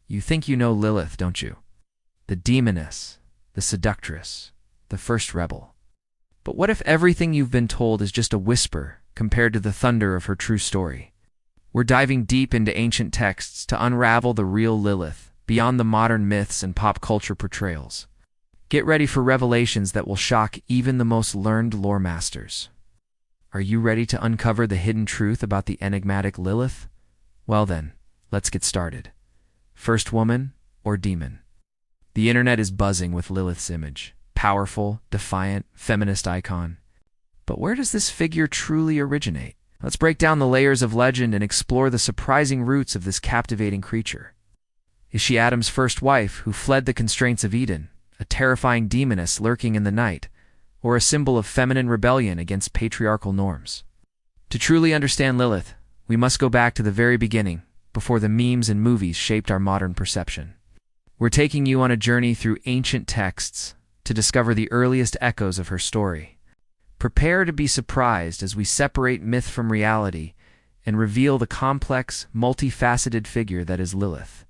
You think you know Lilith, don't you? The demoness, the seductress, the first rebel. But what if everything you've been told is just a whisper compared to the thunder of her true story? We're diving deep into ancient texts to unravel the real Lilith, beyond the modern myths and pop culture portrayals. Get ready for revelations that will shock even the most learned lore masters. Are you ready to uncover the hidden truth about the enigmatic Lilith? Well then, let's get started. First woman or demon? The internet is buzzing with Lilith's image. Powerful, defiant, feminist icon. But where does this figure truly originate? Let's break down the layers of legend and explore the surprising roots of this captivating creature. Is she Adam's first wife who fled the constraints of Eden, a terrifying demoness lurking in the night, or a symbol of feminine rebellion against patriarchal norms? To truly understand Lilith, we must go back to the very beginning, before the memes and movies shaped our modern perception. We're taking you on a journey through ancient texts to discover the earliest echoes of her story. Prepare to be surprised as we separate myth from reality and reveal the complex, multifaceted figure that is Lilith.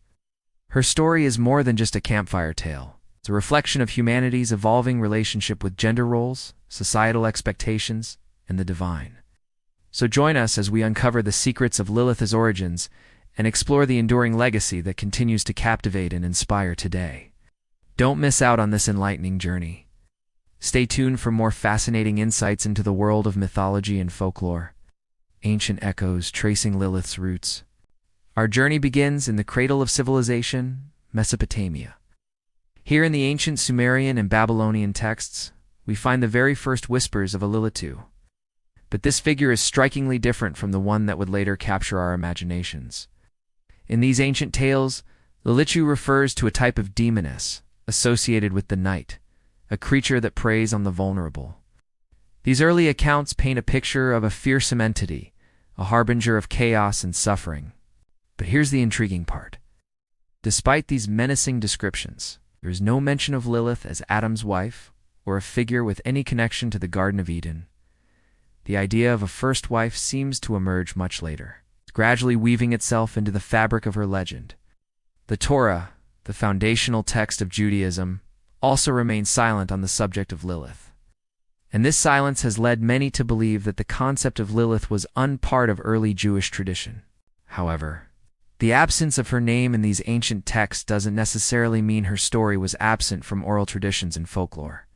Her story is more than just a campfire tale. It's a reflection of humanity's evolving relationship with gender roles, societal expectations, and the divine. So join us as we uncover the secrets of Lilith's origins and explore the enduring legacy that continues to captivate and inspire today. Don't miss out on this enlightening journey. Stay tuned for more fascinating insights into the world of mythology and folklore, ancient echoes tracing Lilith's roots. Our journey begins in the cradle of civilization, Mesopotamia. Here in the ancient Sumerian and Babylonian texts, we find the very first whispers of a Lilith. But this figure is strikingly different from the one that would later capture our imaginations. In these ancient tales, Lilith refers to a type of demoness associated with the night, a creature that preys on the vulnerable. These early accounts paint a picture of a fearsome entity, a harbinger of chaos and suffering. But here's the intriguing part. Despite these menacing descriptions, there is no mention of Lilith as Adam's wife or a figure with any connection to the Garden of Eden. The idea of a first wife seems to emerge much later, gradually weaving itself into the fabric of her legend. The Torah, the foundational text of Judaism, also remains silent on the subject of Lilith. And this silence has led many to believe that the concept of Lilith was unpart of early Jewish tradition. However, the absence of her name in these ancient texts doesn't necessarily mean her story was absent from oral traditions and folklore.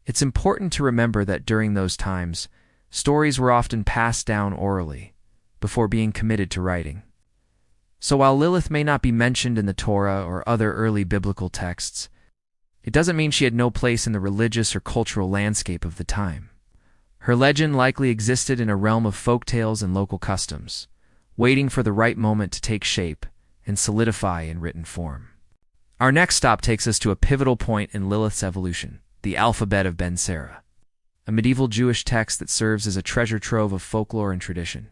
It's important to remember that during those times, stories were often passed down orally, before being committed to writing. So while Lilith may not be mentioned in the Torah or other early biblical texts, it doesn't mean she had no place in the religious or cultural landscape of the time. Her legend likely existed in a realm of folktales and local customs, waiting for the right moment to take shape and solidify in written form. Our next stop takes us to a pivotal point in Lilith's evolution, the alphabet of Ben Sira, a medieval Jewish text that serves as a treasure trove of folklore and tradition.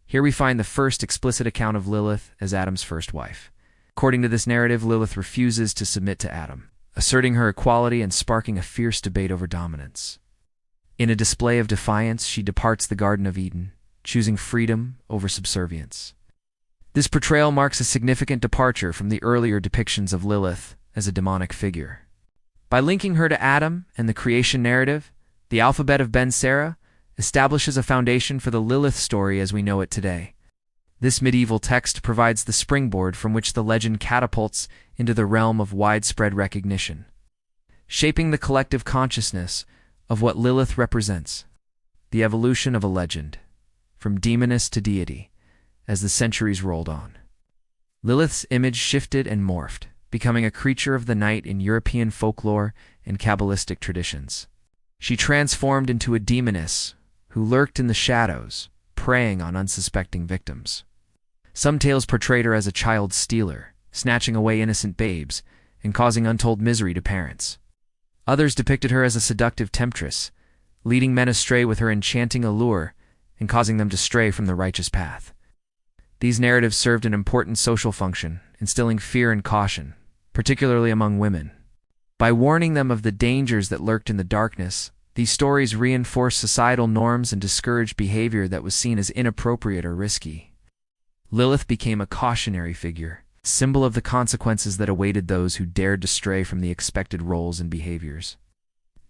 Here we find the first explicit account of Lilith as Adam's first wife. According to this narrative, Lilith refuses to submit to Adam, asserting her equality and sparking a fierce debate over dominance. In a display of defiance, she departs the Garden of Eden, choosing freedom over subservience. This portrayal marks a significant departure from the earlier depictions of Lilith as a demonic figure. By linking her to Adam and the creation narrative, the alphabet of Ben Sira establishes a foundation for the Lilith story as we know it today. This medieval text provides the springboard from which the legend catapults into the realm of widespread recognition, shaping the collective consciousness of what Lilith represents. The evolution of a legend, from demoness to deity, as the centuries rolled on. Lilith's image shifted and morphed, becoming a creature of the night in European folklore and Kabbalistic traditions. She transformed into a demoness who lurked in the shadows, preying on unsuspecting victims. Some tales portrayed her as a child stealer, snatching away innocent babes and causing untold misery to parents. Others depicted her as a seductive temptress, leading men astray with her enchanting allure and causing them to stray from the righteous path. These narratives served an important social function, instilling fear and caution, particularly among women. By warning them of the dangers that lurked in the darkness, these stories reinforced societal norms and discouraged behavior that was seen as inappropriate or risky. Lilith became a cautionary figure, symbol of the consequences that awaited those who dared to stray from the expected roles and behaviors.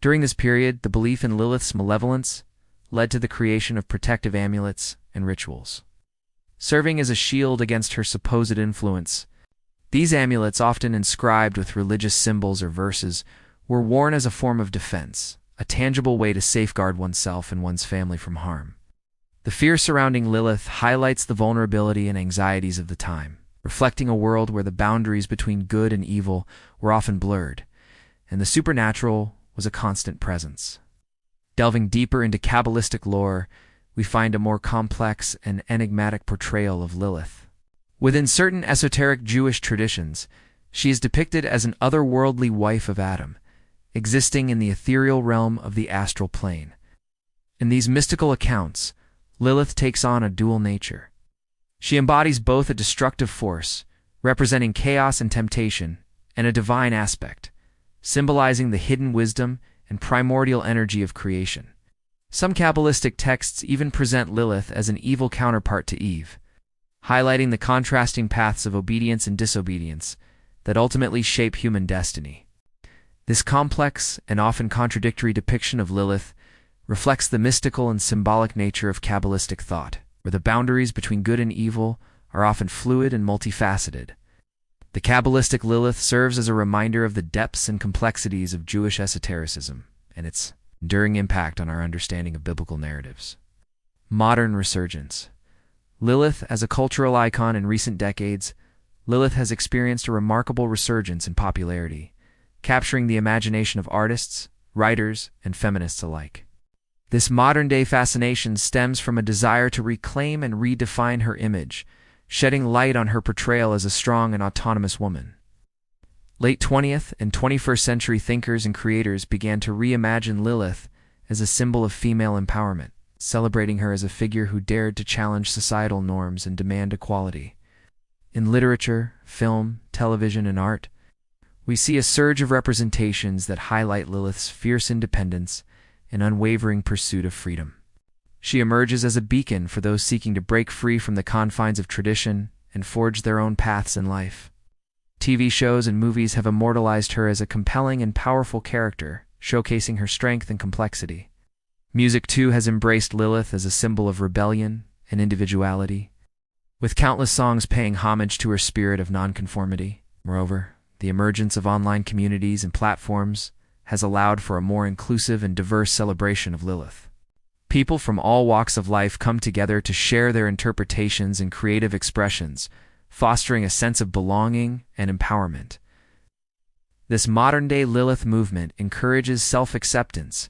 During this period, the belief in Lilith's malevolence led to the creation of protective amulets and rituals. Serving as a shield against her supposed influence, these amulets, often inscribed with religious symbols or verses, were worn as a form of defense, a tangible way to safeguard oneself and one's family from harm. The fear surrounding Lilith highlights the vulnerability and anxieties of the time, reflecting a world where the boundaries between good and evil were often blurred, and the supernatural was a constant presence. Delving deeper into Kabbalistic lore, we find a more complex and enigmatic portrayal of Lilith. Within certain esoteric Jewish traditions, she is depicted as an otherworldly wife of Adam, existing in the ethereal realm of the astral plane. In these mystical accounts, Lilith takes on a dual nature. She embodies both a destructive force, representing chaos and temptation, and a divine aspect, symbolizing the hidden wisdom and primordial energy of creation. Some Kabbalistic texts even present Lilith as an evil counterpart to Eve, highlighting the contrasting paths of obedience and disobedience that ultimately shape human destiny. This complex and often contradictory depiction of Lilith reflects the mystical and symbolic nature of Kabbalistic thought, where the boundaries between good and evil are often fluid and multifaceted. The Kabbalistic Lilith serves as a reminder of the depths and complexities of Jewish esotericism and its enduring impact on our understanding of biblical narratives. Modern resurgence. Lilith as a cultural icon in recent decades, Lilith has experienced a remarkable resurgence in popularity, capturing the imagination of artists, writers, and feminists alike. This modern-day fascination stems from a desire to reclaim and redefine her image, shedding light on her portrayal as a strong and autonomous woman. Late 20th and 21st century thinkers and creators began to reimagine Lilith as a symbol of female empowerment, celebrating her as a figure who dared to challenge societal norms and demand equality. In literature, film, television, and art, we see a surge of representations that highlight Lilith's fierce independence and unwavering pursuit of freedom. She emerges as a beacon for those seeking to break free from the confines of tradition and forge their own paths in life. TV shows and movies have immortalized her as a compelling and powerful character, showcasing her strength and complexity. Music, too, has embraced Lilith as a symbol of rebellion and individuality, with countless songs paying homage to her spirit of nonconformity. Moreover, the emergence of online communities and platforms has allowed for a more inclusive and diverse celebration of Lilith. People from all walks of life come together to share their interpretations and creative expressions, fostering a sense of belonging and empowerment. This modern-day Lilith movement encourages self-acceptance,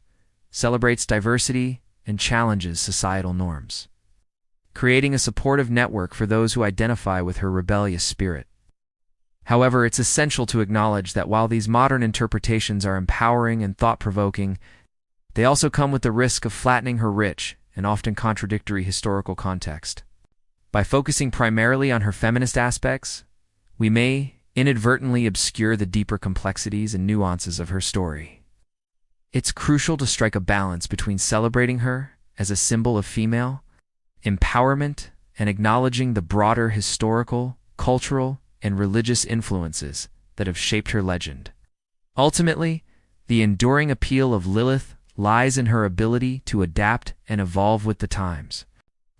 celebrates diversity, and challenges societal norms, creating a supportive network for those who identify with her rebellious spirit. However, it's essential to acknowledge that while these modern interpretations are empowering and thought-provoking, they also come with the risk of flattening her rich and often contradictory historical context. By focusing primarily on her feminist aspects, we may inadvertently obscure the deeper complexities and nuances of her story. It's crucial to strike a balance between celebrating her as a symbol of female empowerment and acknowledging the broader historical, cultural, and religious influences that have shaped her legend. Ultimately, the enduring appeal of Lilith lies in her ability to adapt and evolve with the times.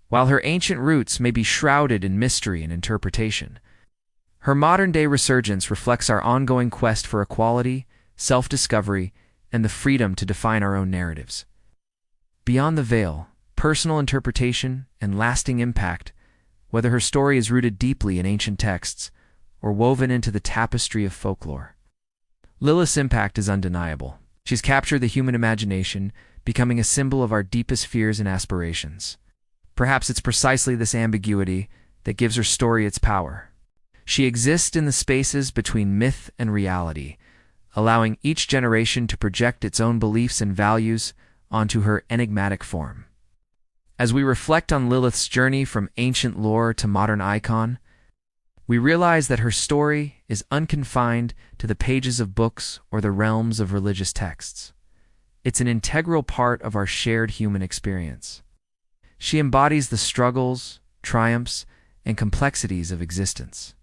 While her ancient roots may be shrouded in mystery and interpretation, her modern-day resurgence reflects our ongoing quest for equality, self-discovery, and the freedom to define our own narratives. Beyond the veil, personal interpretation, and lasting impact, whether her story is rooted deeply in ancient texts or woven into the tapestry of folklore. Lilith's impact is undeniable. She's captured the human imagination, becoming a symbol of our deepest fears and aspirations. Perhaps it's precisely this ambiguity that gives her story its power. She exists in the spaces between myth and reality, allowing each generation to project its own beliefs and values onto her enigmatic form. As we reflect on Lilith's journey from ancient lore to modern icon, we realize that her story is unconfined to the pages of books or the realms of religious texts. It's an integral part of our shared human experience. She embodies the struggles, triumphs, and complexities of existence,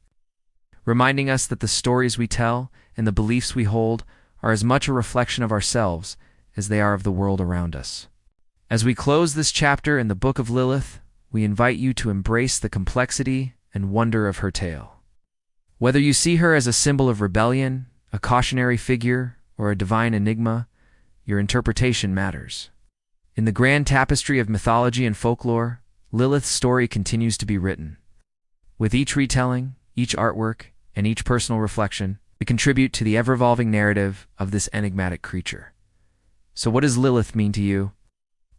reminding us that the stories we tell and the beliefs we hold are as much a reflection of ourselves as they are of the world around us. As we close this chapter in the Book of Lilith, we invite you to embrace the complexity and wonder of her tale. Whether you see her as a symbol of rebellion, a cautionary figure, or a divine enigma, your interpretation matters. In the grand tapestry of mythology and folklore, Lilith's story continues to be written. With each retelling, each artwork, and each personal reflection, we contribute to the ever-evolving narrative of this enigmatic creature. So what does Lilith mean to you?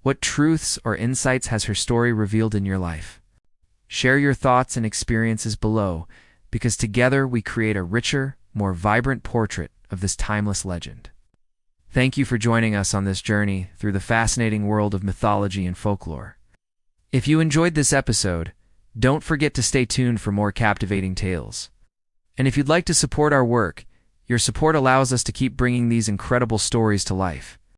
What truths or insights has her story revealed in your life? Share your thoughts and experiences below, because together we create a richer, more vibrant portrait of this timeless legend. Thank you for joining us on this journey through the fascinating world of mythology and folklore. If you enjoyed this episode, don't forget to stay tuned for more captivating tales. And if you'd like to support our work, your support allows us to keep bringing these incredible stories to life.